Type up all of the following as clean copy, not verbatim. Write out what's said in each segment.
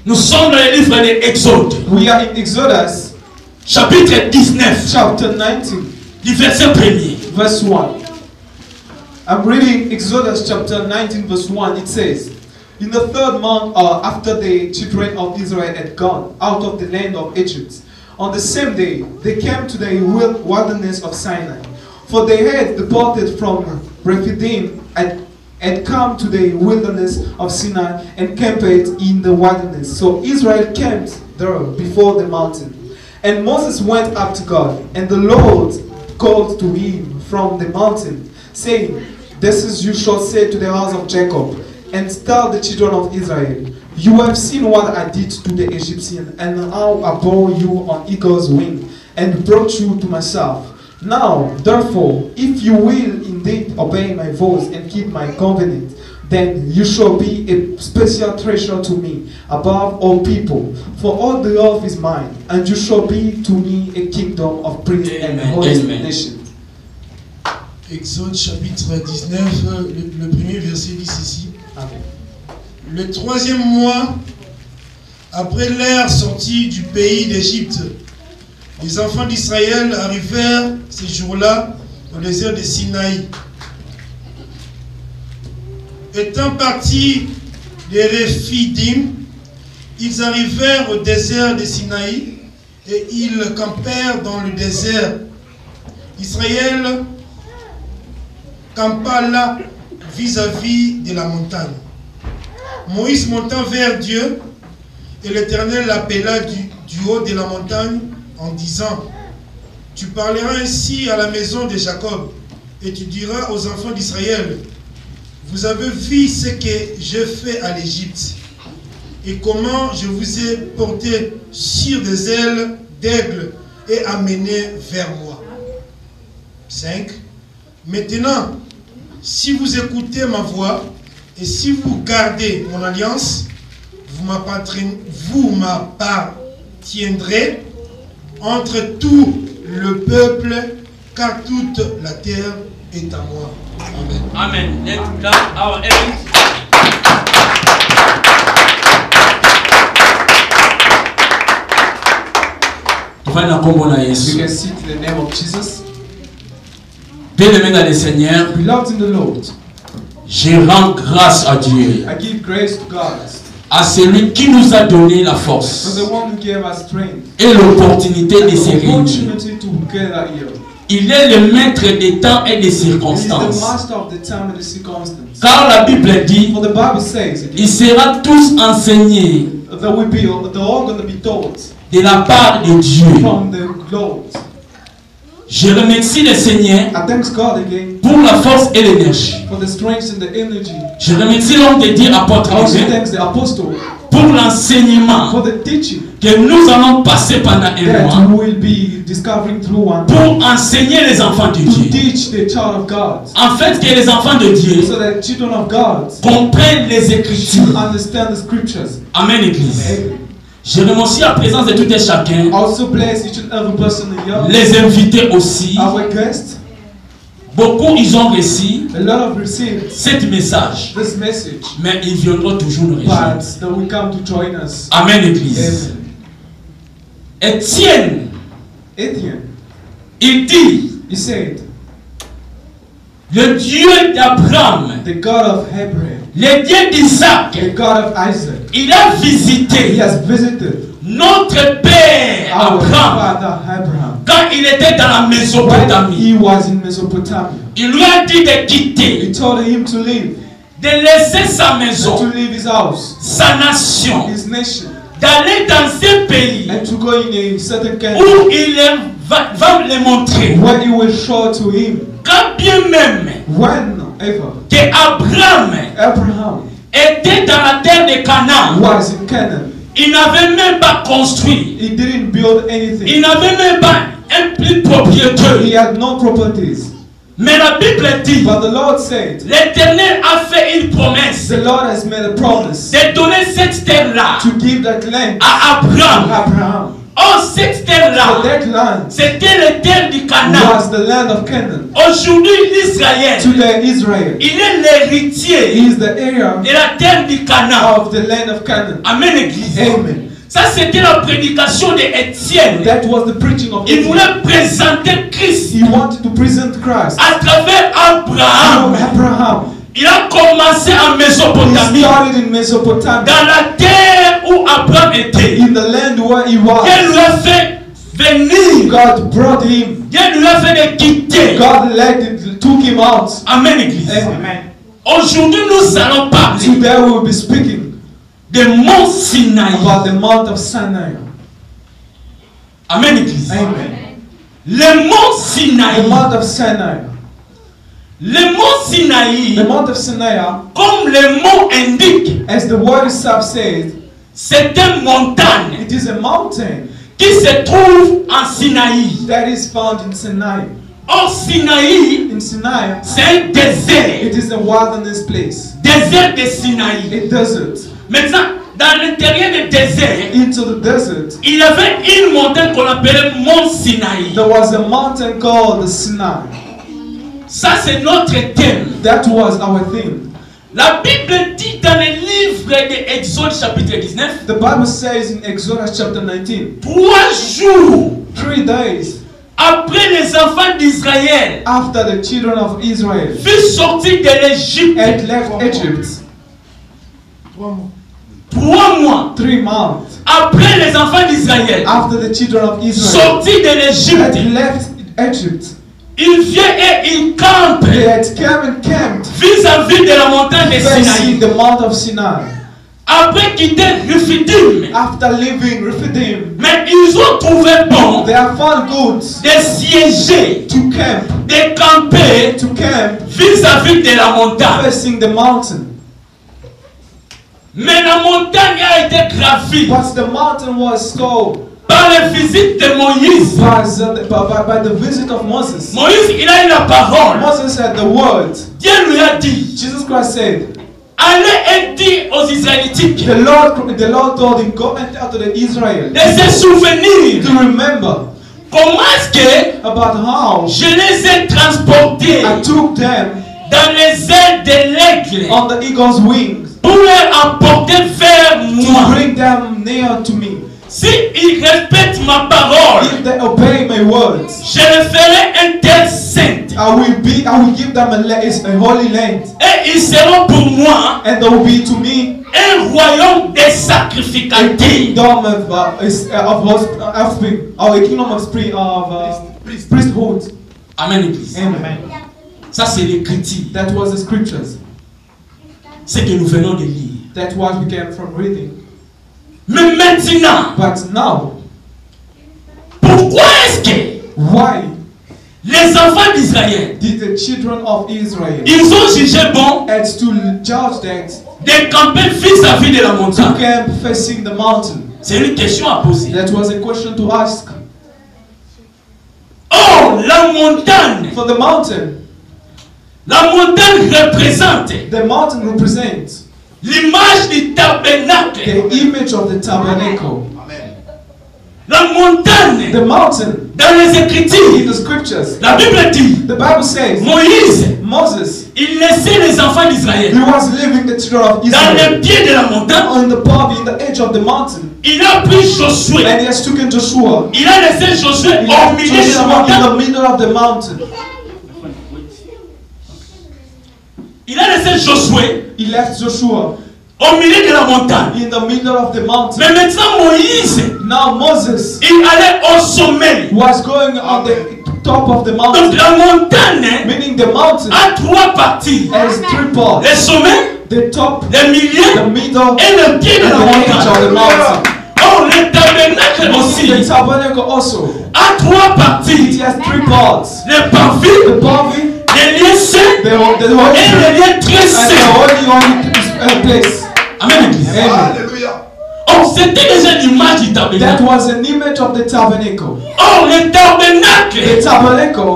Nous sommes dans le livre de l'Exode. We are in Exodus. Chapitre 19. Chapter 19. Du verset 1er. Verse 1. I'm reading Exodus chapter 19 verse 1. It says, in the third month after the children of Israel had gone out of the land of Egypt, on the same day they came to the wilderness of Sinai. For they had departed from Rephidim and had come to the wilderness of Sinai and camped in the wilderness. So Israel camped there before the mountain. And Moses went up to God, and the Lord called to him from the mountain, saying, this is you shall say to the house of Jacob, and tell the children of Israel, you have seen what I did to the Egyptians, and how I bore you on eagle's wing, and brought you to myself. Now, therefore, if you will indeed obey my voice and keep my covenant, then you shall be a special treasure to me above all people. For all the earth is mine, and you shall be to me a kingdom of priests and holy nation. Exode chapitre 19, le premier verset dit ceci. Amen. Le 3e mois, après l'ère sortie du pays d'Égypte, les enfants d'Israël arrivèrent ces jours-là au désert de Sinaï. Étant partis de Rephidim, ils arrivèrent au désert de Sinaï et ils campèrent dans le désert. Israël campa là vis-à-vis de la montagne. Moïse monta vers Dieu et l'Éternel l'appela du haut de la montagne en disant, tu parleras ainsi à la maison de Jacob et tu diras aux enfants d'Israël, vous avez vu ce que j'ai fait à l'Égypte et comment je vous ai porté sur des ailes d'aigle et amené vers moi. 5. Maintenant, si vous écoutez ma voix et si vous gardez mon alliance, vous m'appartiendrez entre tout le peuple, car toute la terre est à moi. Amen. Amen. Let's clap our hands. You can see the name of Jesus. Bien-aimé dans le Seigneur, Beloved in the Lord, je rends grâce à Dieu, I give grace to God, à celui qui nous a donné la for force the one who gave us strength et l'opportunité de and se the réunir. opportunity to gather here. Il est le maître des temps et des He is the circonstances. master of the time and the circumstance. Car la Bible dit, For the Bible says, ils seront tous enseignés that we be, they're all going to be taught de la part de Dieu. from the Lord. Je remercie le Seigneur I thank God again pour la force et l'énergie. for the strength and the energy. Je remercie l'homme de Dieu, apôtre I also Aimé, thank the apostle pour l'enseignement for the teaching que nous allons passer pendant un that mois we will be discovering through one pour enseigner les enfants de to Dieu. teach the child of God, En fait, que les enfants de Dieu so that children of God comprennent les should Écritures. understand the scriptures. Amen, Église. Amen. Je remercie la présence de tout et chacun, Also bless each and every person here, les invités aussi. our guests. Beaucoup, ils ont reçu A lot of received cet message, this message, mais ils viendront toujours nous rejoindre. but they will come to join us. Amen, Église. Amen. Étienne, Etienne, il dit, he said, le Dieu d'Abraham, the God of Abraham, le Dieu d'Isaac, the God of Isaac, il a he visité has visited notre père our Abraham father Abraham quand il était dans la when Mésopotamie. he was in Mesopotamia. Il lui a dit de quitter, He told him to leave, de laisser sa and to maison, leave his house, sa nation, his nation, d'aller dans ce pays and to go in a certain country où il va le montrer. where he will show to him Quand bien même whenever que Abraham Abraham était dans la terre de Canaan, was in Canaan. il n'avait même pas construit, He didn't build il anything. n'avait même pas un plus propriétaire. He had no properties. Mais la Bible dit, But the Lord said, l'Éternel a fait une promesse the Lord has made a promise de donner cette terre-là to give that land à to Abraham Abraham Oh, cette So terre-là, that land c'était la terre du Canaan. was the land of Canaan. Aujourd'hui, l'Israël, Today, Israel il est l'héritier is the heir de la terre du Canaan. of the land of Canaan. Amen, Église. Amen. Ça, c'était la prédication d'Étienne. That was the preaching of Il Israel. voulait présenter Christ He wanted to present Christ à travers from Abraham. Abraham. Il a commencé en He Mésopotamie, started in Mesopotamia, dans la terre où Abraham était. in the land where he Dieu lui was. a fait venir. God brought him. Dieu lui a fait de quitter. God took him out. Amen, Église. Amen. Aujourd'hui, nous allons parler Today we will be speaking de Mont Sinaï. about the Mount of Sinai. Amen, Église. Amen. Le Mont Sinaï. The Mount of Sinai. Le Mont Sinaï, The Mount of Sinai, comme le mot indique, as the word itself says, c'est une montagne it is a mountain qui se trouve en Sinaï. that is found in Sinai. Or, Sinaï, In Sinai, c'est un désert. it is a wilderness place, Désert de Sinaï. a desert. Maintenant, dans l'intérieur du désert, Into the desert, il y avait une montagne qu'on appelait Mont Sinaï. there was a mountain called the Sinai. Ça, c'est notre thème. That was our theme. La Bible dit dans le livre de Exode chapitre 19, The Bible says in Exodus chapter 19, 3 jours 3 days après les enfants d'Israël after the children of Israel furent sortis de l'Égypte, had left Egypt, 3 mois. 3 mois 3 months après les enfants d'Israël after the children of Israel sortis de had l'Égypte, left Egypt, ils viennent et ils campent they had come and camped vis-à-vis de la montagne de facing Sinaï. the Mount of Sinai. Après quitter Rephidim, After leaving Rephidim, mais ils ont trouvé bon they have found good de siéger, to camp, de camper vis-à-vis de la montagne. facing the mountain. Mais la montagne a été gravie But the mountain was scaled par la visite de Moïse. by the visit of Moses. Moïse, il a eu la parole. Moses had the word. Dieu lui a dit, Jesus Christ said, allez et dis aux Israélites the Lord told him, go and tell to the Israel de se souvenir to remember comment est-ce que about how je les ai transportés I took them dans les ailes de l'aigle on the eagle's wings pour les emporter vers to moi. bring them near to me. Si ils respectent ma parole, If they obey my words, je les ferai un terre sainte I will give them a holy land, et ils seront pour moi and they will be to me un royaume de a sacrificateurs. kingdom offspring, or a kingdom of spring of priesthood. Amen, Église. Amen. Ça, c'est l'écriture. That was the scriptures. C'est que nous venons de lire. That's what we came from reading. Mais maintenant, But now, pourquoi est-ce que why les enfants d'Israël, did the children of Israel ils ont jugé bon had to judge that de camper vis-à-vis de la to montagne? camp facing the mountain? C'est une question à poser. That was a question to ask. Oh, la montagne représente The mountain represents l'image du tabernacle. the image of the tabernacle. La montagne, The mountain dans les in Écritures, the scriptures, la Bible dit, the Bible says Moïse, Moses, il laissait les enfants d'Israël he was leaving the children of dans Israel les pieds de la montagne. on the top, in the edge of the mountain, Il a pris Josué. and he has taken Joshua. Il a laissé Josué He au left milieu de la Joshua in montagne. the middle of the mountain. Il a laissé Josué He left Joshua au milieu de la montagne. in the middle of the mountain. Mais maintenant Moïse, Now Moses il allait au sommet. was going on the top of the Donc mountain, la montagne meaning the mountain a 3 parties. has 3 parts: Le sommet, the top, le milieu the middle, et le pied de and la the edge of the montagne. mountain. Oh, le tabernacle The aussi tabernacle also, a 3 it parties. has 3 parts: Le parvis, the body, les lieux saints the et holy, les lieux très and saints. the holy place. Amen. Amen. Oh, c'était déjà l'image du That tabernacle. was an image of the tabernacle. Oh, le The tabernacle tabernacle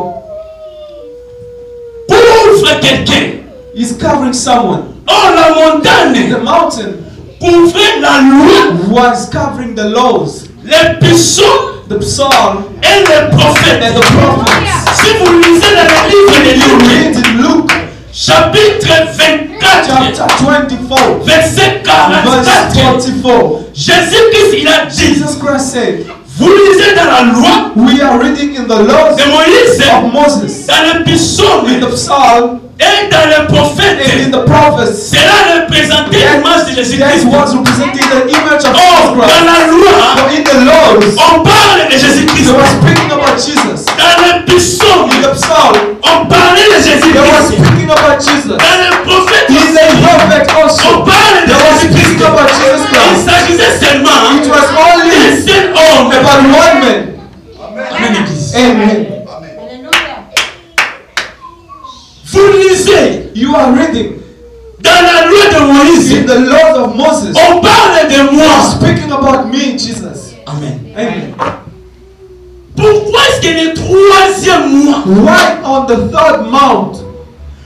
couvre quelqu'un. is covering someone. Oh, la montagne The mountain couvrait la loi. was covering the laws. les psaumes the psalm et les prophètes. and the prophets. Si vous lisez dans le livre de You Luc, read in Luke chapitre 24, chapter 24, verset verse 44, 44, Jésus-Christ il a dit, Jesus Christ said, vous lisez dans la loi we are reading in the laws de Moïse, of Moses, dans le psaume in the psalm et dans les and in prophètes. the prophets. Cela représentait l'image de That Jésus-Christ. was representing the image of Oh, Jesus dans Christ. la loi, But in the laws, on parle de Jésus-Christ. they were speaking about Jesus. Dans le psaume, In the psalm, on parlait de they were Jésus-Christ. speaking about Jesus. Dans le prophète, In the prophet on also, parle de they were Jésus-Christ. speaking about Jesus Il Christ. s'agissait seulement It was d'un only seul homme. about one man. Amen, Église. Amen. Vous lisez You are reading dans la loi de in Moïse, the laws of Moses. on parle de You are moi. speaking about me, Jesus. Amen. Amen. Pourquoi est-ce que le troisième mois? Why on the third mount?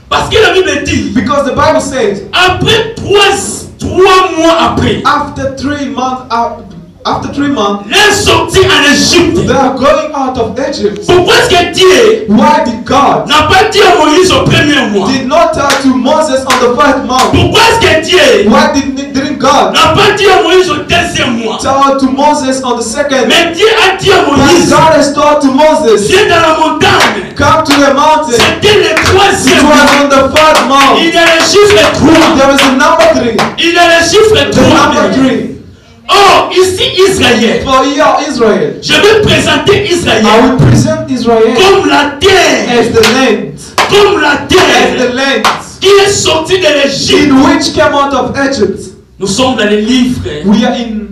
Parce que la Bible dit, Because the Bible says, après trois mois après, after 3 months, les sortis en Égypte. they are going out of Egypt. Pourquoi est-ce que Dieu Why did God n'a pas dit à Moïse au premier mois? did not tell to Moses on the first mount? Pourquoi est-ce que Dieu Why didn't God n'a pas dit à Moïse au deuxième mois? tell to Moses on the second? Mais Dieu a dit à But Moïse, God has told to Moses, viens dans la montagne. come to the mountain. C'était le It troisième mois. was on the third mount. Il y a le chiffre 3. There is a number 3. Il y a le chiffre The number 3. 3. Oh, ici Israël. For here, Israel. Je vais présenter I Israël will present Israel comme la terre. as the land. Comme la As the terre land qui est sortie de l'Égypte. in which came out of Egypt. Nous sommes dans le livre We are in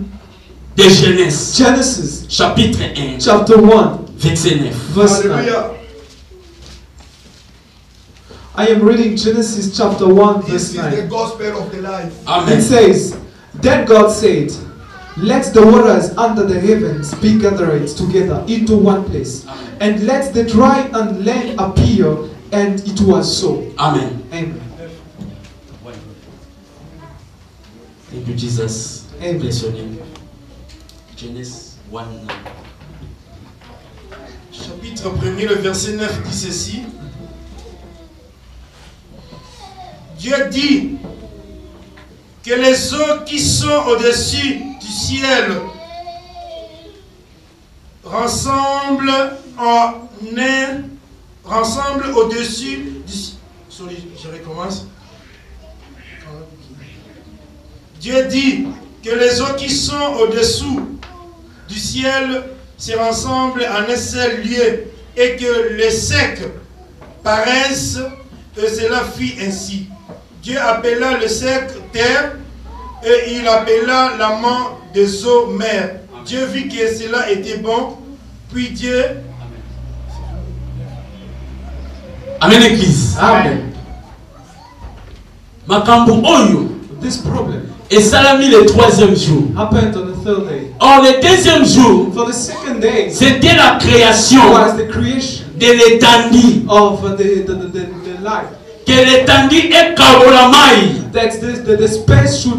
de Genèse, Genesis chapitre 1, chapter 1, verset 9. verse 9. I am reading Genesis chapter 1, verse This is the 9. gospel of the life. It Amen. says, Then God said, let the waters under the heavens be gathered together into one place, and let the dry and land appear, and it was so. Amen. Amen. Thank you, Jesus. Amen. Bless your name. Genesis 1. Chapitre 1er, le verset 9 dit ceci. Dieu dit que les eaux qui sont au-dessus du ciel rassemblent au-dessus du ciel. Je recommence. Dieu dit que les eaux qui sont au-dessous du ciel se rassemblent en un seul lieu et que les secs paraissent, et cela fit ainsi. Dieu appela le sec terre et il appela l'amant des eaux mer. Dieu vit que cela était bon, puis Dieu... Amen, Église. Amen. Makambu oyo. This problem Et salami le troisième jour. happened on the third day. Or, le deuxième jour, For the second day c'était la création was the creation de l'étendue. of the light. Que l'étendue est kabolamai. That the space should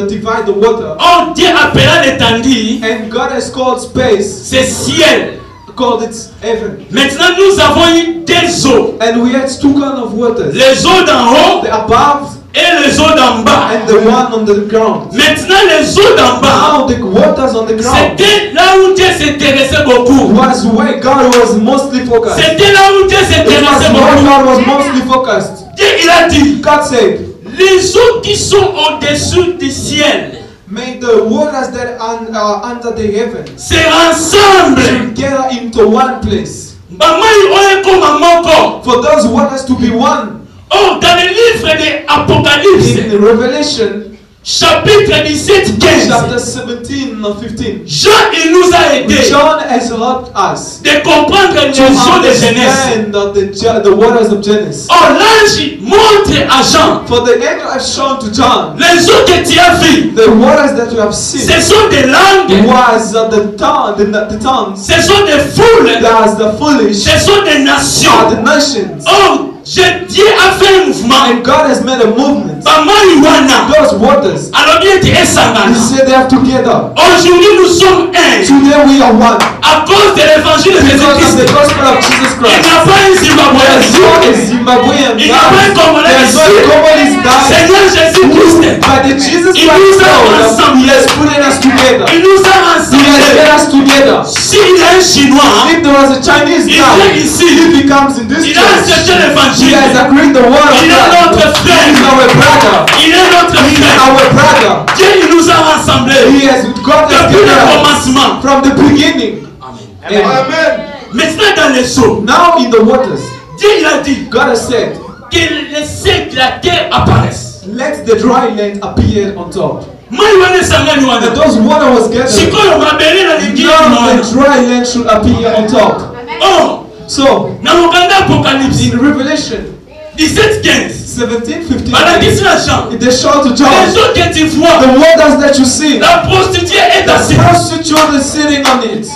divide the water. Or, Dieu appela l'étendue, And God has called space, c'est ciel. called it heaven. Maintenant, nous avons eu deux eaux. And we had two kinds of waters. Les eaux d'en haut The above et les eaux d'en bas. and the one on the ground. Maintenant, les eaux d'en bas, Now the waters on the ground c'était là où Dieu s'intéressait beaucoup. was where God was mostly focused. C'était là où Dieu It was s'intéressait where beaucoup. God was mostly focused. Dieu, il a dit, God said, les eaux qui sont au-dessus du ciel make the waters that are under the heaven se rassemblent. together into one place. Bamai oye koma moko. For those waters to be one. Oh, dans le livre de In Apocalypse, Revelation chapitre 17, 15, chapter 17 or 15, Jean, il nous a aidé John has helped us de comprendre les to eaux de Genèse. understand the waters of Genesis. Oh, l'ange montre à Jean, For the angel has shown to John les eaux que tu as vues, the waters that you have seen ce sont des langues, was the tongues, ce sont des foules, as the foolish ce sont des are nations. the nations. Oh, Dieu a fait un mouvement. And God has made a movement. Those waters, He He said they are together. Aujourd'hui, nous sommes un. Today we are one. À cause de l'évangile de Because of Jésus-Christ. the gospel of Jesus Il Christ. n'y a pas un Zimbabwean. There's no a Zimbabwean Il n'y a pas un God. Congolais There's no ici. a Congolese God. Seigneur Jésus-Christ. But the Jesus Il nous Christ a Lord, rassemblés. He has put us together. Il nous a He has rassemblés. put us together. S'il y a un Chinois, If there was a Chinese il guy, vient ici. if he comes in this Il a accepté church, he l'évangile. has agreed the word of Il est God. notre He frère. is our brother. Il est notre He is frère. our brother. Dieu il nous a rassemblés. He has got us Depuis le together commencement. from the beginning. Amen. Amen. Maintenant dans les eaux, Now in the waters, Dieu il a dit God has said, que les secs de la terre apparaissent. let the dry land appear on top. Moi il va ne sangani wana. And those water was gathered. Sikoyo mabele na lingine Now wana. the dry land should appear on top. Oh, So, na mokanda Apocalypse in Revelation 17:15. 17:15, Balakisi la chambre. they show to John, Les eaux que tu vois, the waters that you see, la prostituée est the assise. prostitute is sitting on it.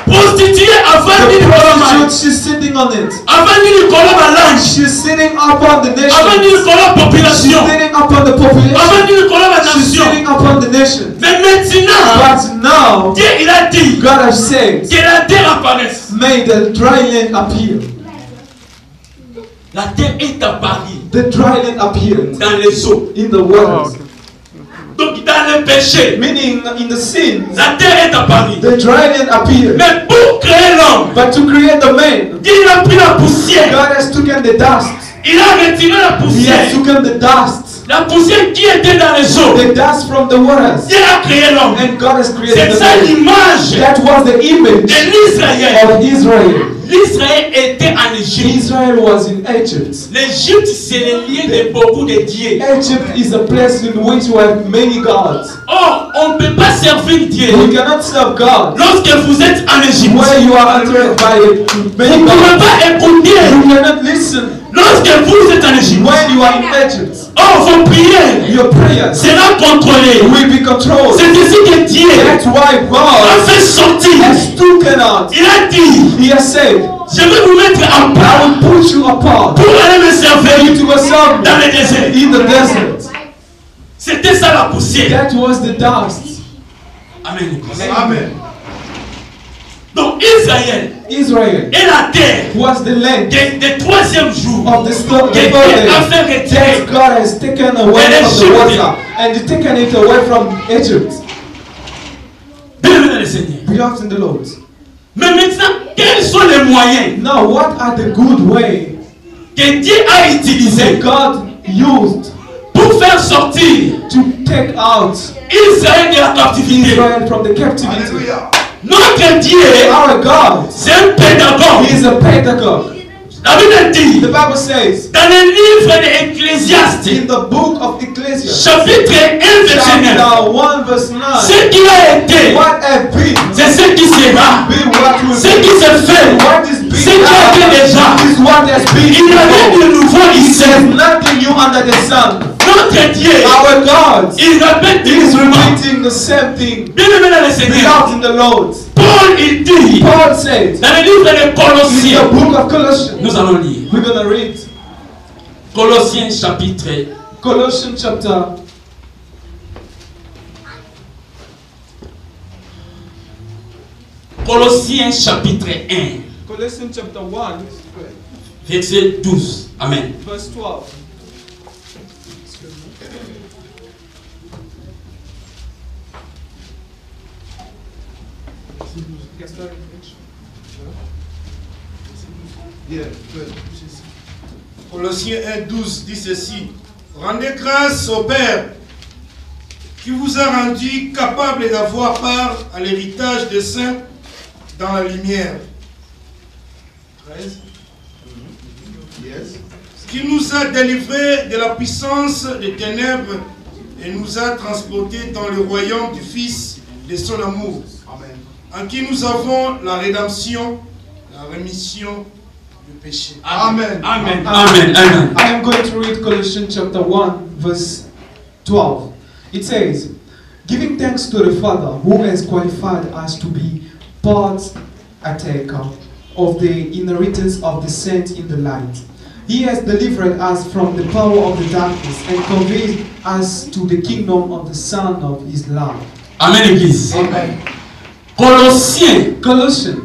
Prostituée avant The de prostitute, she's sitting on it. avant de l'ange. She's sitting upon the Avant nation. de population. Sitting upon the population. Avant de She's nation. sitting upon the nation. Mais maintenant, But now, Dieu il a dit God has said, que la terre apparaisse. may the dry land appear. La terre est apparue The dry land appeared dans les eaux. in the waters. Donc dans le péché, Meaning, in the sins, la terre est apparue. the dry land appeared. Mais pour créer l'homme, But to create the man, Dieu a pris la poussière. God has taken the dust. Il a retiré la He poussière. has taken the dust. La poussière qui était dans les eaux. The dust from the waters. Dieu a créé l'homme. And God has created C'est the ça man. l'image That was the image de l'Israël. of Israel. L'Israël était en Égypte. Israel was in Egypt. L'Égypte, c'est le lieu de beaucoup de dieux. Egypt is a place in which we have many gods. Or, on ne peut pas servir Dieu We cannot serve God lorsque vous êtes en Égypte. where you are entered by Vous many ne pouvez gods. pas écouter You cannot listen lorsque vous êtes en Égypte. when you are in Egypt. Or, vos prières Your prayers seront contrôlées. will be controlled. C'est ici que Dieu That's why a God fait sortir. has taken out. Il a dit, He has said, je vais vous mettre en I part will put you apart pour aller me for servir you to go serve dans me le désert. in the desert. C'était ça la poussière. That was the dust. Amen. Amen. Donc Israël Israel et la terre was the land des troisième jour of the third que Dieu day a fait retirer. that God has taken away from the water and He's taken it away from Egypt. Bienvenue dans le Seigneur. Beloved in the Lord. Mais maintenant, quels sont les moyens Now, what are the good ways que Dieu a that utilisés God used pour faire sortir to take out Israël de la captivité? Israel from the captivity? Alléluia. Notre Dieu, Our God c'est un pédagogue. is a pedagogue. La Bible dit, The Bible says dans le livre de Ecclésiaste, in the book of Ecclesiastes, chapitre 1, verset 9, chapter 1, verse 9, ce qui a été, what have been, c'est ce qui sera. be what will Ce be, qui se fait, what is being ce qui a été déjà. is what has been. Il n'y a rien de nouveau ici. There's nothing new under the sun. Notre Dieu, Our God il répète is toujours. repeating the same thing. Bien-aimé dans le Seigneur, Beloved in the Lord. Paul il dit, Paul said dans le livre de in the Colossiens, book of Colossians, nous allons lire. we're going to read Colossiens chapitre Colossians chapter 1, Colossians chapter 1, verset 12. Amen. verse 12. Colossiens 1:12 dit ceci. Rendez grâce au Père qui vous a rendu capable d'avoir part à l'héritage des saints dans la lumière. 13. Qui nous a délivrés de la puissance des ténèbres et nous a transportés dans le royaume du Fils de son amour. Amen. En qui nous avons la rédemption, la rémission du péché. Amen. Amen. Amen. Amen. I am going to read Colossians chapter 1, verse 12. It says, giving thanks to the Father who has qualified us to be partaker of the inheritance of the saints in the light, He has delivered us from the power of the darkness and conveyed us to the kingdom of the Son of His love. Amen, Église. Amen. Colossiens, Colossians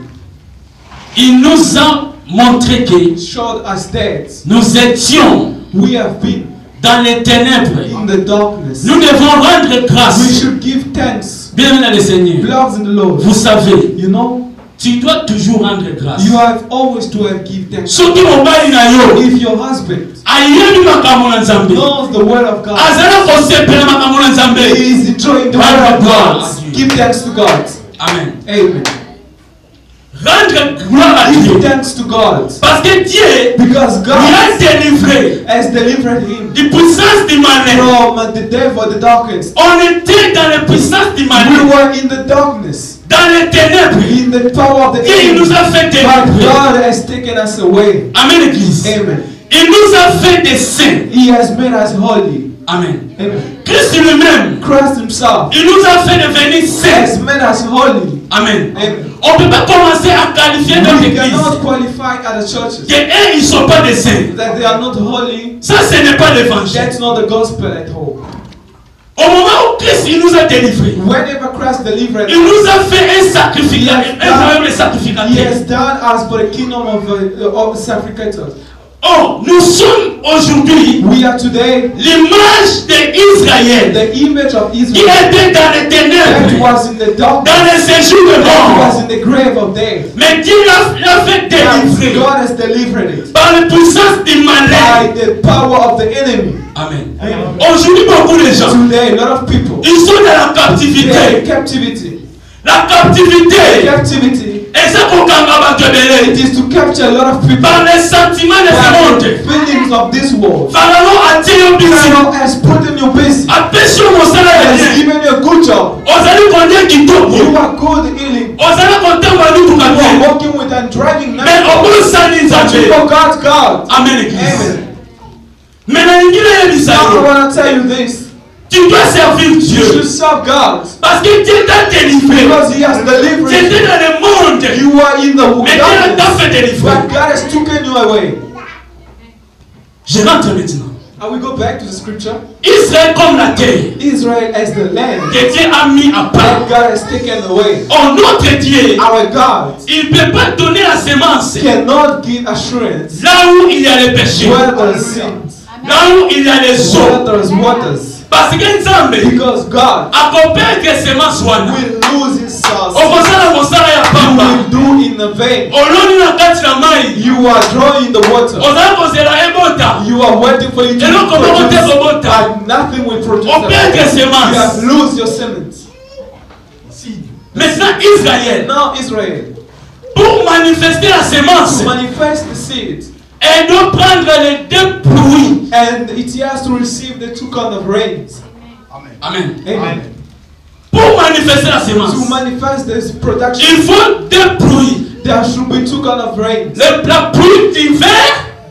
il nous a montré que showed us that nous étions we have been dans les ténèbres. in the darkness. Nous devons rendre We grâce. should give thanks. Bienvenue dans le Seigneur. Beloved in the Lord. Vous savez, You know, tu dois toujours rendre grâce. you have always to have give thanks. Soki mobali na yo If your husband ayebi makambo na Nzambe, knows the word of God, azala kosepela makambo na he Nzambe. is enjoying the word of God. Give thanks to God. Amen. Amen. Rendre gloire à Give Dieu. thanks to God. Parce que Dieu Because lui God a délivré has delivered him des puissances du malin. from the devil, the darkness. On était dans les puissances du We malin, were in the darkness, dans les ténèbres. in the power of the Et il nous enemy. a fait But délivrer. God has taken us away. Amen, Église. Amen. Il nous a fait des saints. He has made us holy. Amen. Amen. Christ lui-même, Christ himself il nous a fait devenir saints. has made us holy. Amen. Amen. On ne peut pas commencer à qualifier notre We église. cannot qualify other churches Que eux, ils ne sont pas des saints. that they are not holy. Ça, ce n'est pas l'évangile. That's not the gospel at all. Au moment où Christ il nous a délivrés, Whenever Christ delivered il nous us, a fait un sacrificateur, un royaume de He sacrificateurs. has done us for the kingdom of sacrificators. Oh, nous sommes aujourd'hui We are today l'image d'Israël the image of qui Israel était dans les that ténèbres, was in the dans darkness, les séjours de that mort. was in the grave of death. Mais Dieu l'a fait délivrer God has delivered it par la puissance du malin. by the power of the enemy. Amen. Amen. Aujourd'hui, beaucoup de gens, Today, a lot of people ils sont dans la they are in captivité. captivity. La captivité, Captivity, et ça qu'on va te it bénir. is to capture a lot of people Par les sentiments de ce by monde. the feelings of this world. Pharaon a dit au busy. Pharaoh has put in you busy. A péché mon salaire. Has given you a good job. Ozali konde kitoko. You are good healing. Ozali konte mali You are tukate. walking with and driving Mais now. obo sani But you nzambe. forgot God. Amen. Église. Amen. Mais na ingine ya Now I bisayo. want to tell you this. Tu dois servir You Dieu. should serve God Parce que Dieu t'a délivré. because He has Tu delivered étais you. dans le monde. You are in the Mais Dieu t'a darkness, fait délivrer. but God has taken you away. Je rentre maintenant. And we go back to the scripture. Israël comme la terre Israel as the land que Dieu a mis à part. that God has taken away. Oh, notre Dieu, Our God il ne peut pas donner la sémence cannot give assurance là où il y a les péchés, where there is sins, là où il y a les where eaux. there is waters. Parce que Nzambe Because God accompagne que sémence wana. will lose His source. Okosala mosala ya You pamba. will do in the vain. Oloni na kati na mai. You are drawing the water. Ozala kozela ebota. You are waiting for it to Eloko moko te produce, kobota. but nothing will produce. Opère que You sémence. have lose your semences. Maintenant Israël, Now Israel, pour manifester la sémence, to manifest the seed, elle doit prendre les deux pluies. and it has to receive the two kind of rains. Amen. Amen. Pour manifester la To sémence, manifest this production, il faut deux pluies. there should be two kind of rains. La pluie d'hiver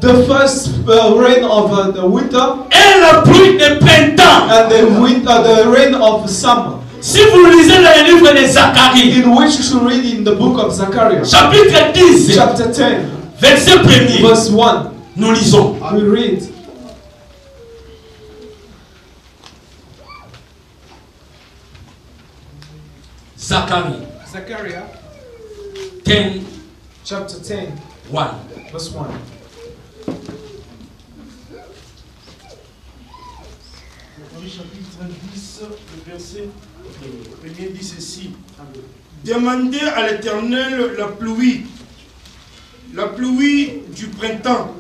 The first rain of the winter et la pluie de printemps. and the rain of summer, Si vous lisez dans le livre de Zacharie, in which you should read in the book of Zechariah, chapitre 10, chapter 10, verset 1er, verse 1. nous lisons. We read, Zacharie Zechariah 10, chapter 10, 1. verse 1. Chapitre 10, le verset 1er dit ceci. Demandez à l'Éternel la pluie du printemps.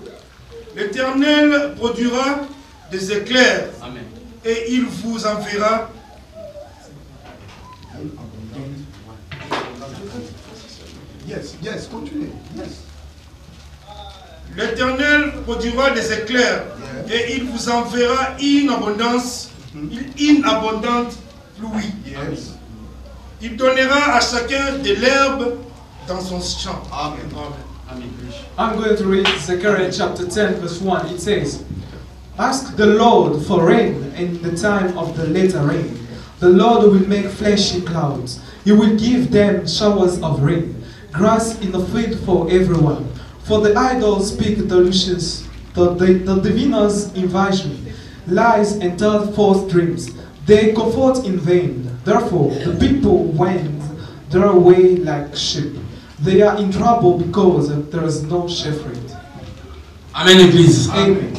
L'Éternel produira des éclairs Amen. et il vous enverra Yes, continue. Yes. L'Éternel produira des éclairs et il vous enverra une abondante pluie. Yes. Il donnera à chacun de l'herbe dans son champ. Amen. Amen. I'm going to read Zechariah chapter 10, verse 1. It says, Ask the Lord for rain in the time of the latter rain. The Lord will make fleshy clouds. He will give them showers of rain, grass in the field for everyone. For the idols speak delusions The diviners' invasion, lies and tell false dreams. They comfort in vain. Therefore, the people went their way like sheep. They are in trouble because there is no shepherd. Amen, Église. Amen.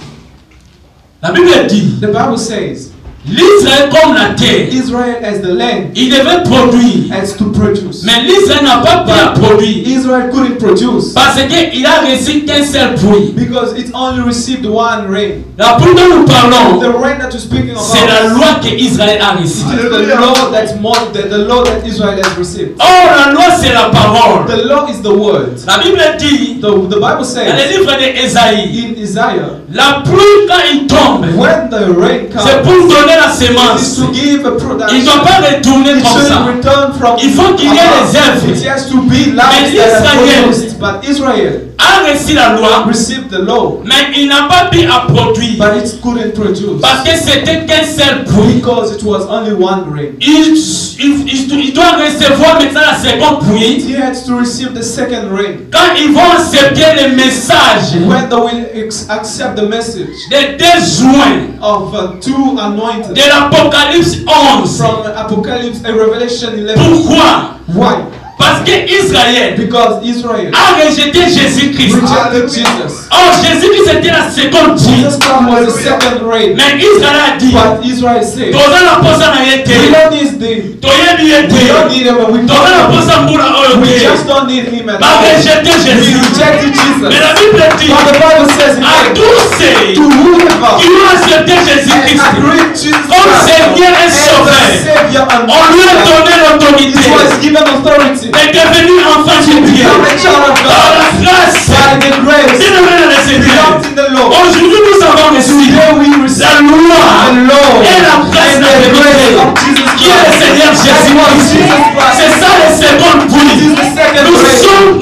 La Bible dit, The Bible says, l'Israël comme la terre, Israel as the land il devait produire. has to produce. Mais l'Israël n'a pas pu la produire. Israel couldn't produce Parce qu'il a reçu qu'un seul fruit. because it only received one rain. La pluie dont nous parlons, The rain that you're speaking about, c'est la loi que Israël a reçue. it is the law that's the law that Israel has received. Or, la loi, c'est la parole. The law is the word. La Bible dit, The Bible dans le says livre d'Ésaïe, in Isaiah, la pluie, quand il tombe, when the rain c'est comes, pour donner la it is semence. to give a Il ne production. doit pas retourner It comme ça. shouldn't return from Il faut qu'il y ait above. les œuvres. It has to be lives Mais that are Israël produced. But Israel A reçu la loi, received the law, mais il n'a pas pu à produire. but it couldn't produce Parce que c'était qu'un seul fruit. because it was only one rain. Il doit recevoir maintenant la seconde pluie. He had to receive the second rain. Quand ils vont accepter le message When they will accept the message des deux joints of two anointed de l'Apocalypse 11. from Apocalypse and Revelation 11. Pourquoi? Why? Parce que Israël Because Israel a rejeté Jésus-Christ. rejected Jesus. Or Jésus-Christ était la seconde pluie. Jesus Christ was the second rain. Mais Israël a dit, But Israel said, toza na posa na ye we te, don't need the toyebi ye we don't te, need him, we toza na don't posa mbula oyo we te. just don't need him at Ba all. rejeté We Jésus. rejected Mais Jesus. la Bible dit, But the Bible says à it tous ceux to whoever qui ont accepté and Jésus-Christ agreed Jesus comme Christ Seigneur et as Sauveur, the Savior and on lui a Master, donné l'autorité it was given authority de devenir enfant de Dieu. become a child of Par la God grâce, by the grace bien aimé dans le Seigneur. belongs in the Lord. Aujourd'hui, nous avons reçu Today we receive la loi the law et la grâce and de the grace Dieu, of Jesus qui est le Christ. Seigneur That was Jésus-Christ. Jesus Christ. C'est ça le second This is fruit. the second rain.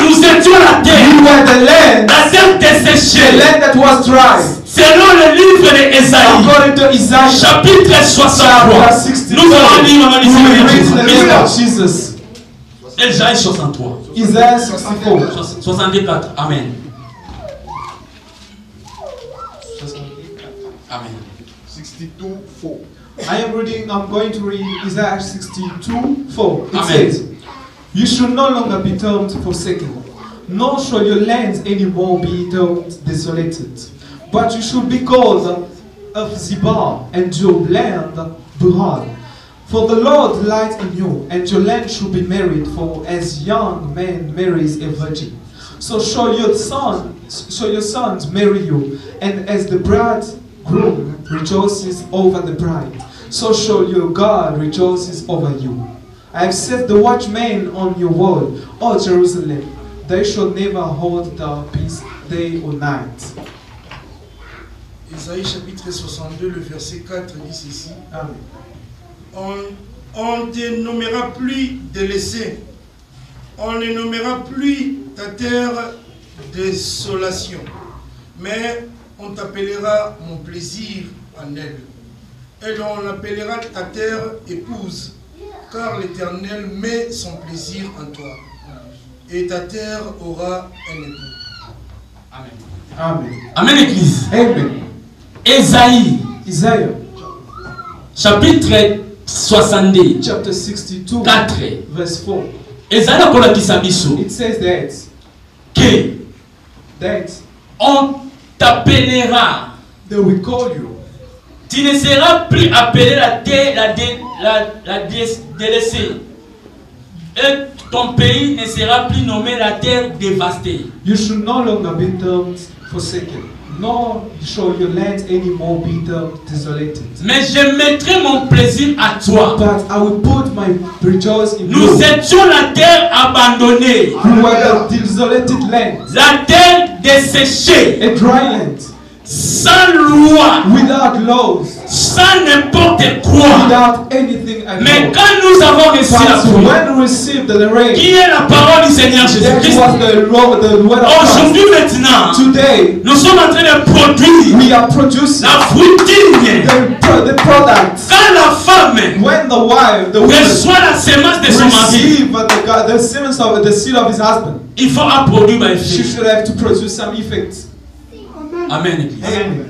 Nous étions la We terre, were the land, la terre the desséchée. land that was dry. Selon le livre d'Ésaïe, According to Isaiah chapitre 63, chapter 63, nous allons lire maintenant we will read the l'Ésaïe. name of Jesus. Ésaïe 63. Isaiah 64. 64. Amen. Amen. 62:4. I'm going to read Isaiah 62:4. It Amen. says, you should no longer be termed forsaken, nor shall your lands anymore be termed desolated. But you should be called of Zibar, and your land Buhal. For the Lord delights in you, and your land should be married, for as young man marries a virgin. So shall your sons marry you, and as the bridegroom rejoices over the bride, so shall your God rejoices over you. I have set the watchmen on your wall, O Jerusalem. They shall never hold the peace day or night. Isaïe chapitre 62, le verset 4 dit ceci. Amen. On ne te nommera plus délaissé. On ne nommera plus ta terre désolation. Mais on t'appellera mon plaisir en elle. Et on appellera ta terre épouse. Car l'Éternel met son plaisir en toi. Et ta terre aura un époux. Amen. Amen. Amen, Église. Amen. Ésaïe, Isaiah chapitre 62, chapter 62, 4. verse 4. Ésaïe akolakisa biso It says that on t'appellera. they will call you. Tu ne seras plus appelé la terre, délaissée. Et ton pays ne sera plus nommé la terre dévastée. You should no longer be termed forsaken, nor shall your land anymore be termed desolated. Mais je mettrai mon plaisir à toi. But I will put my rejoice in Nous you. étions la terre abandonnée, You were the desolated land, la terre desséchée, a dry land, sans loi, without laws, sans n'importe quoi. without anything at Mais all. quand nous avons reçu la But pluie, when we received the rain, qui est la parole du Seigneur that Jésus-Christ, was the word of God. aujourd'hui maintenant, Today, nous sommes en train de produire we are producing la fruitine. the products. Quand la femme When the wife, the woman, reçoit la semence de son mari, receive the seeds of the seed of his husband, il faut produire ma she fille. should have to produce some effects. Amen, église. Amen.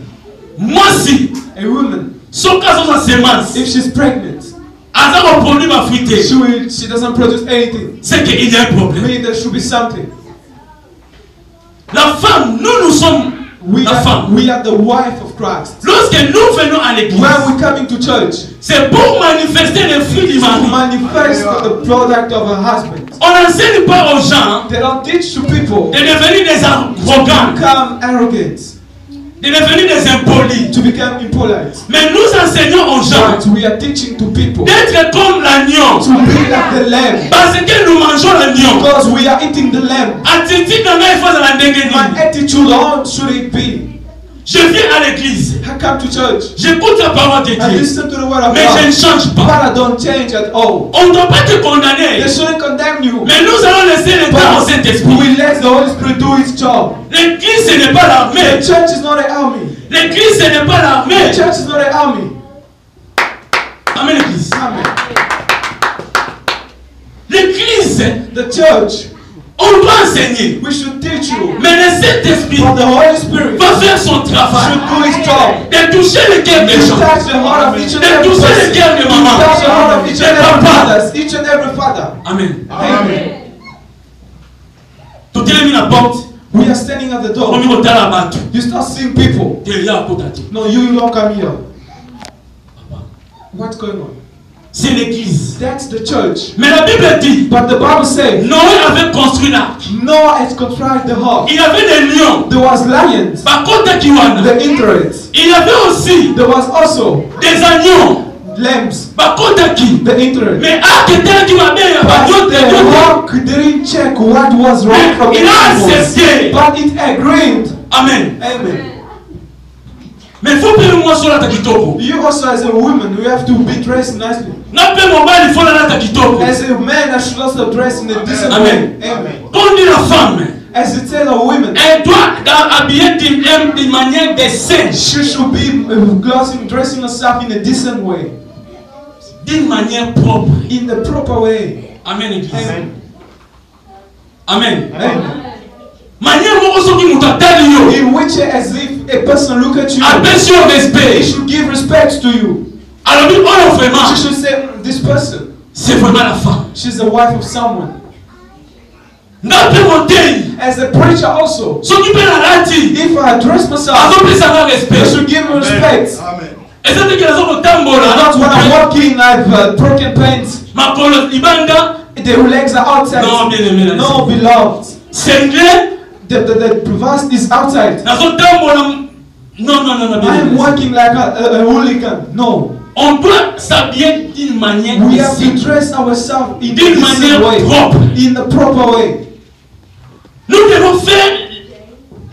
Moi, si, A woman, son cas sont sa sémence, if she's pregnant, Azar au produit ma fruité, she doesn't produce anything. c'est qu'il y a un I problème. mean, there should be something. La femme, nous sommes la femme. We are the wife of Christ. Lorsque nous venons à l'église, When we're coming to church, c'est pour manifester les fruits du to mari. manifest the product of her husband. On n'enseigne pas aux gens They don't teach to people de devenir des arrogants, become arrogant, de devenir des impolis. to become impolite. Mais nous enseignons aux gens But we are teaching to people to d'être comme l'agneau. be like the lamb. Parce que nous mangeons l'agneau. Because we are eating the lamb. Attitude dans ma foi dans la ndenge My nini. attitude, how should it be? Je viens à l'église, I come to church. j'écoute la parole de I Dieu, listen to the word of mais je ne God. change But pas. I don't change at all. On ne doit pas te condamner, They shouldn't condemn you. mais nous allons laisser le temps au But Saint-Esprit. we let the Holy Spirit do its job. L'église, ce n'est pas The l'armée. church is not an army. L'église, ce n'est pas The l'armée. church is not an army. Amen, l'église. Amen. L'église, The church, on doit enseigner. we should teach you. Mais le Saint-Esprit But the Holy Spirit va faire son travail. should do its job. De toucher le cœur des To gens. touch the heart of each and De every toucher person. le cœur de To maman. touch the heart of each and De every papa. father. Each and every father. Amen. Amen. Tout est mis à la porte. We are standing at the On door. y va la batte. You start seeing people. Tu es là à côté de toi. No, you don't come here. What's going on? C'est l'église. That's the church. Mais la Bible dit, But the Bible says Noé avait construit l'arc. Noah has constructed the ark. Il y avait des lions. There was lions, Par contre, Kiwana. the interest. Il y avait aussi There was also des agneaux. lambs, Par contre, qui? the interest. Mais arc était qui va bien. Par But contre, the rock didn't check what was wrong from the il a animals. accepté. But it agreed. Amen. Amen. Mais il faut payer moi sur la takitoko. You also, as a woman, you have to be dressed nicely. N'a pas mon mal, il faut la takitoko. As a man, I should also dress in a decent Amen. way. Amen. Quand on dit la femme, As it says, a woman, elle doit habiller d'une manière décente. she should be dressing herself in a decent way, D'une manière propre. in the proper way. Amen, église. Amen. Amen. Amen. Manière moko soki mutu atali yo. In which, as if a person look at you, Apesi yo he respect. should give respect to you. Alors dit oyo She vraiment, should say, this person, c'est vraiment la femme. she's the wife of someone. Nga pe motei. As a preacher also, Soki pe na lati. if I dress myself, Azopesa nga I respect. should give me respect. Amen. Eza teke nazo kotambola. Not when I'm walking, I've broken pants, Makolo libanda. the legs are outside. Non, bien aimé. No, beloved. Sengle. The vast is outside. Nazo tambola. Non, non, non, non, bien I am aimé. walking like a hooligan. No. On doit s'habiller d'une manière We have to décente. dress ourselves in D'une the manière decent way. propre. In the proper way.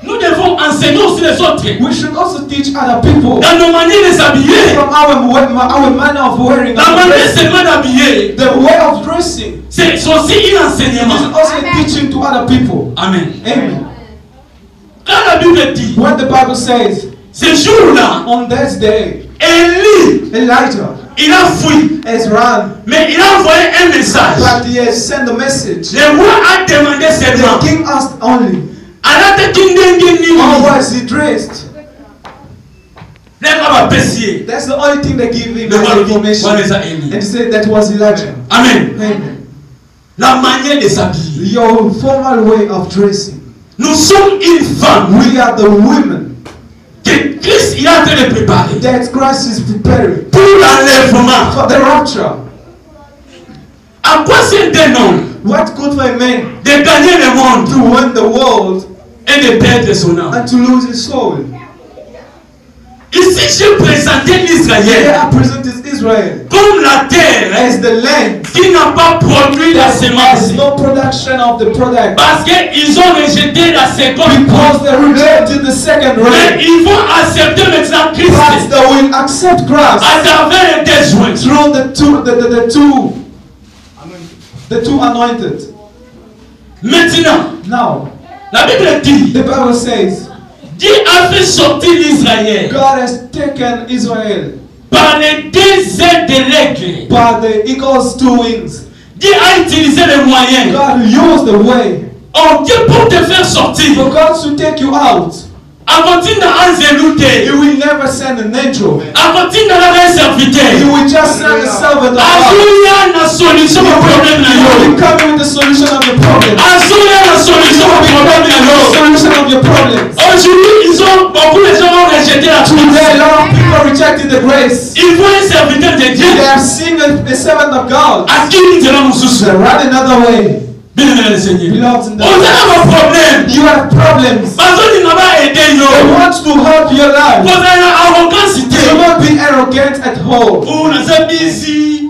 Nous devons enseigner aussi les autres We should also teach other people dans nos manières de s'habiller. from our manner of wearing. La our manière dress. seulement d'habiller, The way of dressing c'est aussi un is enseignement. also a teaching to other people. Amen. Amen. Quand la Bible dit, When the Bible says, ce jour-là, on that day, Élie, Elijah il a fui, has run, mais il a envoyé un message. but he has sent a message. Le roi a demandé seulement, The king asked only, alate kindenge how nini, was he dressed? lenga bapesiye. That's the only thing they give him Le roi as lui dit, information. voilà ça And Élie. he said that was Elijah. Amen. Amen. La manière de s'habiller. Your formal way of dressing. Nous sommes une femme We are the women que Christ il est en train de préparer that Christ is preparing pour l'enlèvement. for the rapture. À quoi sert un homme What good for a man de gagner le monde to win the world et de perdre son âme? and to lose his soul? Ici, j'ai présenté Here l'Israël I presented Israel comme la terre as the land qui n'a pas produit la that semence. has no production of the product Parce qu'ils ont rejeté la seconde. because they rejected the second Mais rain. ils vont accepter maintenant But Christ they will accept Christ à travers des joints. through the two anointed. Maintenant, Now, la Bible dit, the Bible says Dieu a fait sortir l'Israël God has taken Israel par les deux ailes de l'aigle. by the eagle's two wings. Dieu a utilisé les moyens. God used the way Oh Dieu pour te faire sortir. for God to take you out. He will never send an angel. He He will just send a servant of God. He will come with the solution of your problem. The solution of your problems. Today, a lot of people rejected the grace. They have seen a servant of God. They run another way. Beloved in the Lord, you have problems. They want to help your life. Do not be arrogant at home.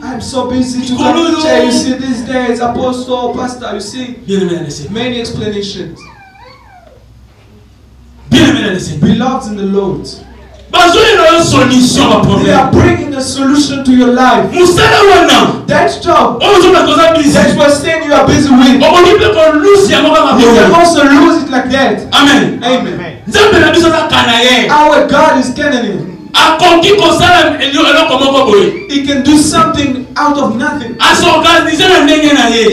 I'm so busy to come to church. You see these days, apostle, pastor, you see many explanations. Beloved in the Lord, they are bringing a solution to your life. That job that you are saying you are busy with, you can also lose it like that. Amen. Amen. Our God is Canaan. He can do something out of nothing. He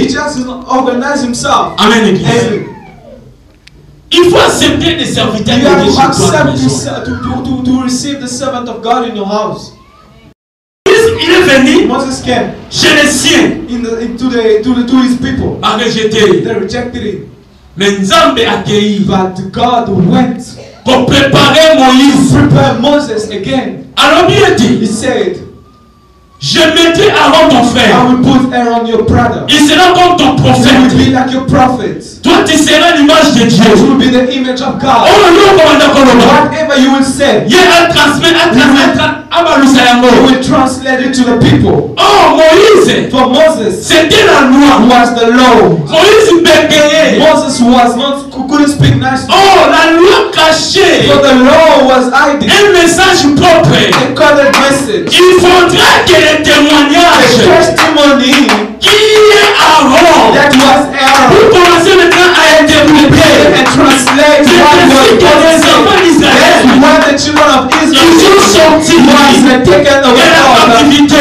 just organizes himself. Amen. Amen. Il faut accepter des serviteurs You have to accept to receive the servant of God in your house. Il est venu Moses came chez les siens to his people. à rejeter. They rejected him. Mais Nzambe accueilli But God went pour préparer Moïse. prepare Moses again. Alors il dit, He said, je mettrai Aaron ton I frère. will put Aaron your brother. Il sera comme ton He will prophète. be like your prophet. Toi tu seras l'image de Dieu. He will be the image of God. Oh non, commandant Koloba. Whatever you will say, Il a transmis, He will translate it to the people. Oh Moïse, For Moses, c'était la loi. was the law. Moïse bégayait. Moses couldn't speak nicely. Oh, la loi cachée. So the law was hiding. Un message propre. A coded message. Il faudra que le A témoignage testimony qui est Aaron that was Aaron. pour commencer maintenant à interpréter. And translate what was Les enfants d'Israël, when the children of ils sont Israel sortis was taken de away la from captivité. the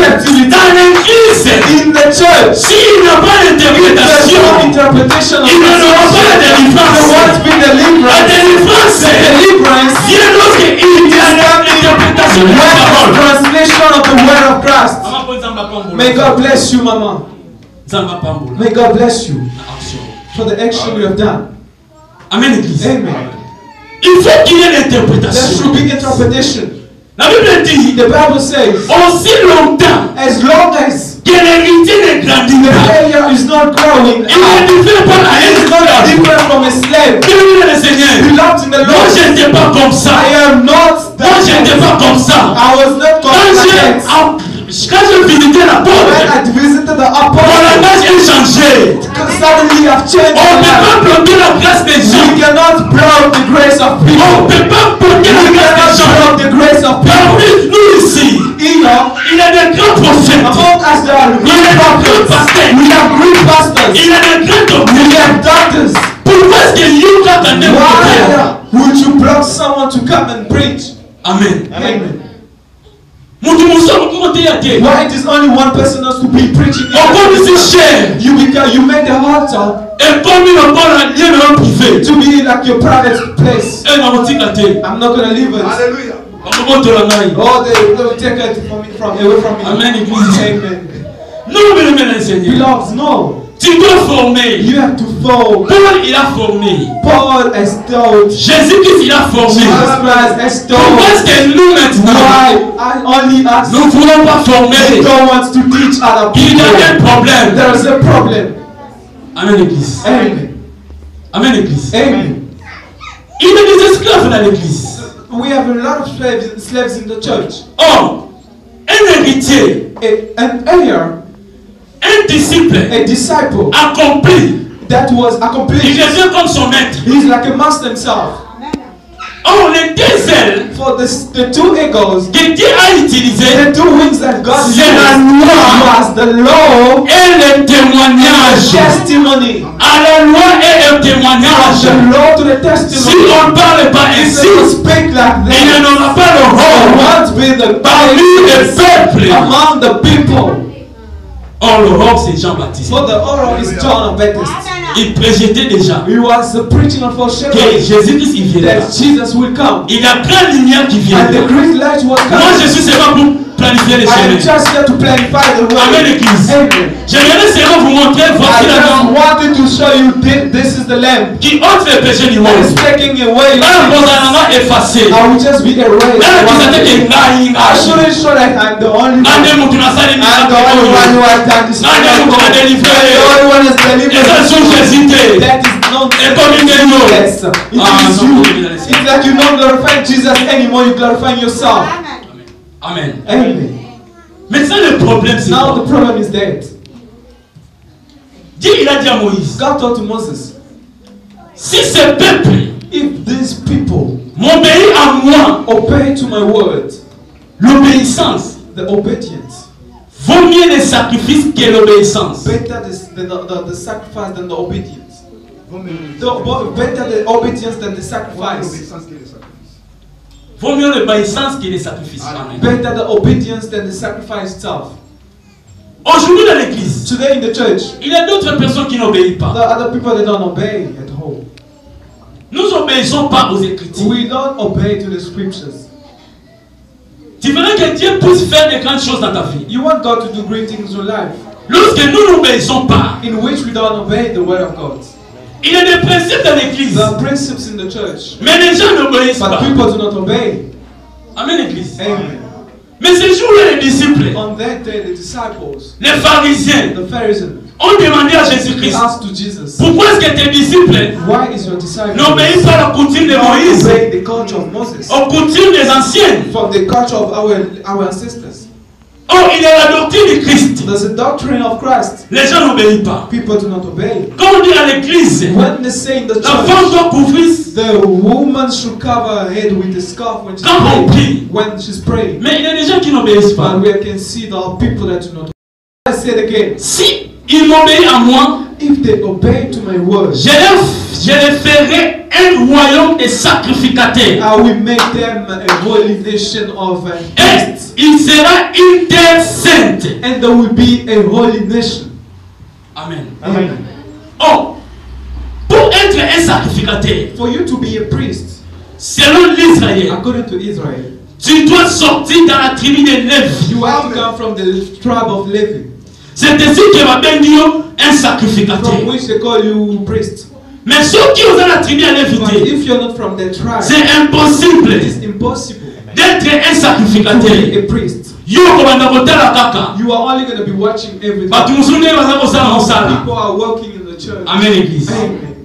captivity. Dans l'église, In the church, s'il n'y a pas there's d'interprétation, no interpretation of il n'y aura pas de there délivrance. won't be La deliverance. délivrance Deliverance vient lorsqu'il y a l'interprétation de la when parole. the translation of the word of Christ. May God bless you, Mama. May God bless you for the action you have done. Amen, Église. Amen. Il faut qu'il y ait There should l'interprétation. be interpretation. La Bible dit, The Bible says, aussi longtemps as long as que l'héritier ne grandit the pas, player is not growing, il ne diffère pas à he is not l'esclave. different from a slave. Bien-aimé le Seigneur, Beloved in the moi Lord, je n'étais pas comme ça. I am not Moi je n'étais that. pas comme ça. I was not Quand confident. j'ai visité la When porte, I visited the mon apostle, langage est changé. suddenly I've changed On ne my peut pas life. bloquer la grâce des We gens. cannot block the grace of On ne people. peut pas bloquer la We grâce cannot des gens. block the grace of people. Parmi nous ici, Here, il y a des grands prophètes. among us there are Il y a great des grands prophets. pasteurs. We have great pastors. Il y a des grands We docteurs. have doctors. Pourquoi est-ce que Yuka quand même Why would you block someone to come and preach? Amen. Amen. Why Why it is only one person has to be preaching? You make the altar to be like your private place. I'm not gonna leave it. Alléluia. Oh, they will take it away from me. Amen. Amen. Non, mais Seigneur. Beloved, no. Tu dois former. You have to fall. Paul, il a formé. Paul has taught. Jésus-Christ, il a formé. Jesus Christ has Pourquoi taught. est-ce que nous maintenant, Why I only ask. nous ne voulons pas They former? don't want to teach other Il y people. a un problème. There is a problem. Amen, Église. Amen. Amen, Église. Amen. Il y a des esclaves dans l'Église. We have a lot of slaves in the church. Or, un héritier, An heir, un disciple a disciple accompli, that was il accomplished. devient comme son maître. He's like a master himself. Or, les deux ailes For the two eagles, que Dieu a utilisées, the two wings that God used c'est la loi was the law et le and témoignage. testimony. À la loi et le témoignage. The law to the Si testimony. on ne parle pas If ainsi, they speak like il ne that, n'aura pas le there rôle won't be the parmi les peuples. among the people. Or, le rôle, c'est Jean-Baptiste. For the oral is John the Baptist. Il projetait déjà He was preaching and que foreshadowing Jésus-Christ il viendra. that Jesus will come. Il y a grande lumière qui vient. And the great light was Moi, coming. je suis seulement pour planifier les I am chemins. just here to planify the way. Amen, l'église. Amen. J'aimerais seulement vous montrer, I voici la just lampe wanted to show you this is the lamp qui ôte les péchés du that monde. is taking away. Là, vous allez effacer. I will just be erased. Là, vous êtes que I shouldn't show that I'm the only one. I'm the only one who has done this. I'm the only one The délivré. only one has delivered. Les autres sont hésité. That is not Et comme il est nous. yes. It Ah, is non, you. il est dans les cieux. It's like you're not glorifying Jesus anymore, you're glorifying yourself. Amen. Amen. Maintenant, le problème, c'est Now quoi? the problem is that Dieu, il a dit à Moïse, God told to Moses, si ce peuple if these people m'obéit à moi, obey to my word, l'obéissance the obedience, vaut mieux les sacrifices que l'obéissance. better the sacrifice than the obedience. Better the obedience than the sacrifice. Vaut mieux l'obéissance que les sacrifices. Amen. Better the obedience than the sacrifice itself. Aujourd'hui dans l'église, Today in the church, il y a d'autres personnes qui n'obéissent the pas. other people they don't obey at home. Nous n'obéissons pas aux Écritures. We don't obey to the scriptures. Tu veux que Dieu puisse faire de grandes choses dans ta vie. You want God to do great things in your life, Lorsque nous n'obéissons pas, in which we don't obey the word of God. il y a des principes dans l'église. There are principles in the church, Mais les gens n'obéissent but pas. people do not obey. Amen, l'église. Amen. Mais ces jours-là, les disciples, On that day, the disciples, les pharisiens, the Pharisees, ont demandé à they Jésus-Christ, asked to Jesus, pourquoi est-ce que tes disciples why is your disciple n'obéissent pas à la coutume de not Moïse, obey the culture of Moses, aux coutumes des anciens? from the culture of our ancestors? Oh, il y a la doctrine du Christ. There's a doctrine of Christ. Les gens n'obéissent pas. People do not obey. Quand on dit à l'église, When they say in the la femme church, doit couvrir. the woman should cover her head with a scarf when she's Quand on praying. prie. When she's praying. Mais il y a des gens qui n'obéissent pas. But we can see there are people that do not obey. I say it again. Si ils m'obéissent à moi, If they obey to my word, je les ferai un royaume de sacrificateurs. I will make them a holy nation of Et priests. il sera une terre sainte. And there will be a holy nation. Amen. Amen. Oh, pour être un sacrificateur, For you to be a priest, selon l'Israël, according to Israel, tu dois sortir dans la tribu de Lévi. you have to come from the tribe of Levi, C'est ainsi que va bien dire un sacrificateur. from which they call you priest. Mais ceux qui ont la tribu à But Lévi, if you're not from that tribe, c'est impossible it is impossible d'être un to sacrificateur. be a priest. Yo kobanda kotala kaka. You are only going to be watching everything. Batu musunde baza kosala mosala. People are working in the church. Amen, église. Amen.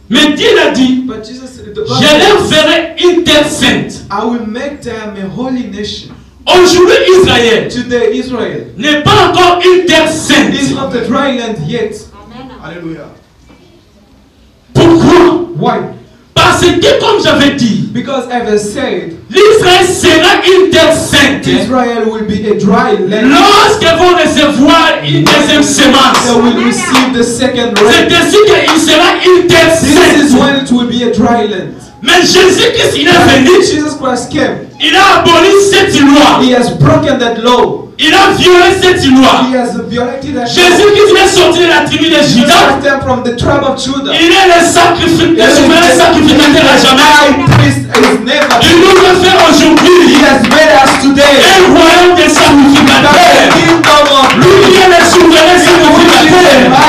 Mais Dieu a dit, But Jesus said, je leur ferai une terre sainte. I will make them a holy nation. Aujourd'hui, Israël Today, Israel n'est pas encore une terre sainte. is not a dry land yet. Alléluia. Pourquoi? Why? Parce que, comme j'avais dit, Because as I said, l'Israël sera une terre sainte Israel will be a dry land. lorsqu'ils vont recevoir une deuxième They semence. will receive the second C'est rain. ainsi qu'il sera une terre This is sainte. when it will be a dry land. Mais Jésus-Christ, il est When venu, Jesus Christ came, il a aboli cette loi. He has broken that law. Il a violé cette loi. He has violated that law. Jésus-Christ, il est sorti de la tribu de Jesus Juda. came from the tribe of Judah. Il est le souverain sacrificateur à jamais. high priest is never. Il nous a fait He aujourd'hui has made us today un royaume de the sacrificateurs. kingdom of Lui qui est le souverain sacrificateur.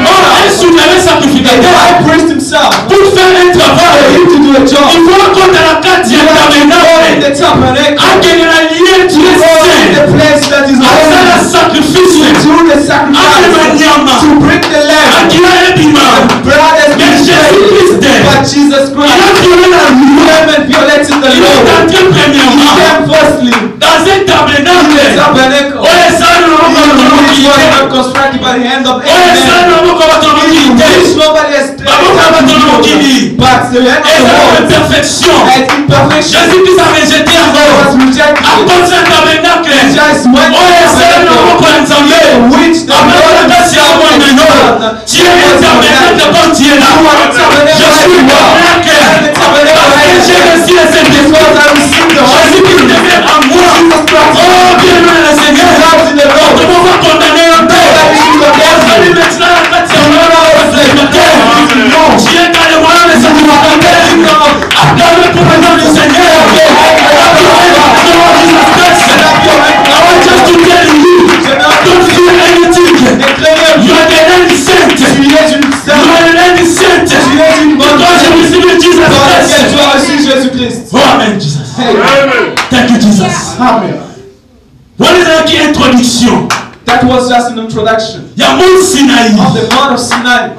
Oh, un souverain the sacrificateur. high priest himself. Pour faire un For travail, him to do a il job. faut qu'on dans la carte You have to go in the tabernacle. à que la ligne tu es Go in the saint. place that is À faire le holy. sacrifice. Do the À sacrifice. Nyama. To bring the À lamb. qui a un bima. Blood has Mais been Jésus-Christ, shed. But Jesus il a Christ violé la loi. came and violated the Il est law. entré He premièrement came firstly dans un in the tabernacle. tabernacle. Oh, et ça, nous avons Which was construit. not constructed by the hand of Oh, et ça, any nous man. avons construit. Which nobody has But but the hand Et of ça, la the perfection. Lord has imperfection. Jésus-Christ a rejeté God avant. was rejected. À cause d'un tabernacle. Just went Oh, et ça, nous avons construit. which the Amen. Lord Merci à moi, himself maintenant. has done. Tu es un tabernacle quand tu es là. Je suis le tabernacle. Parce que j'ai reçu le Saint-Esprit. Because I received the Holy Jésus-Christ devient à moi. Oh, bien-aimé le Seigneur. Spirit in the Lord. On va condamner un peu. Parce que maintenant, la carte, c'est un just an introduction Il y a Mont Sinaï. of the Mount of Sinai.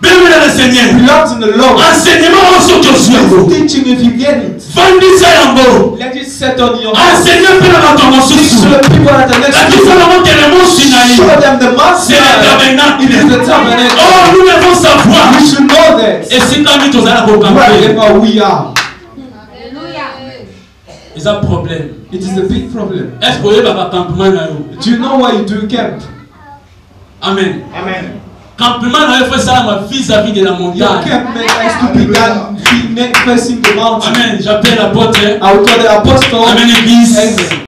Bienvenue dans le Seigneur. Belongs in the Lord. Enseignement sur Josué. Teaching if you get it. Vendis ça yango. Let it set on your heart. Enseignez peu dans ton Teach to the people at the next la différence que le Mont Sinaï. Show them the Mount C'est le tabernacle. It is the tabernacle. Oh, nous devons savoir. We should know that. Et c'est quand nous allons comprendre. Wherever we are. C'est un problème. It is a big problem. Est-ce que vous avez un campement là? Do you know why you do camp? Amen. Amen. Campement là, il faut ça vis-à-vis de la Your montagne. camp has to be done facing the mountain. Amen. J'appelle l'apôtre. I will tell the apostle. Amen, église. Amen.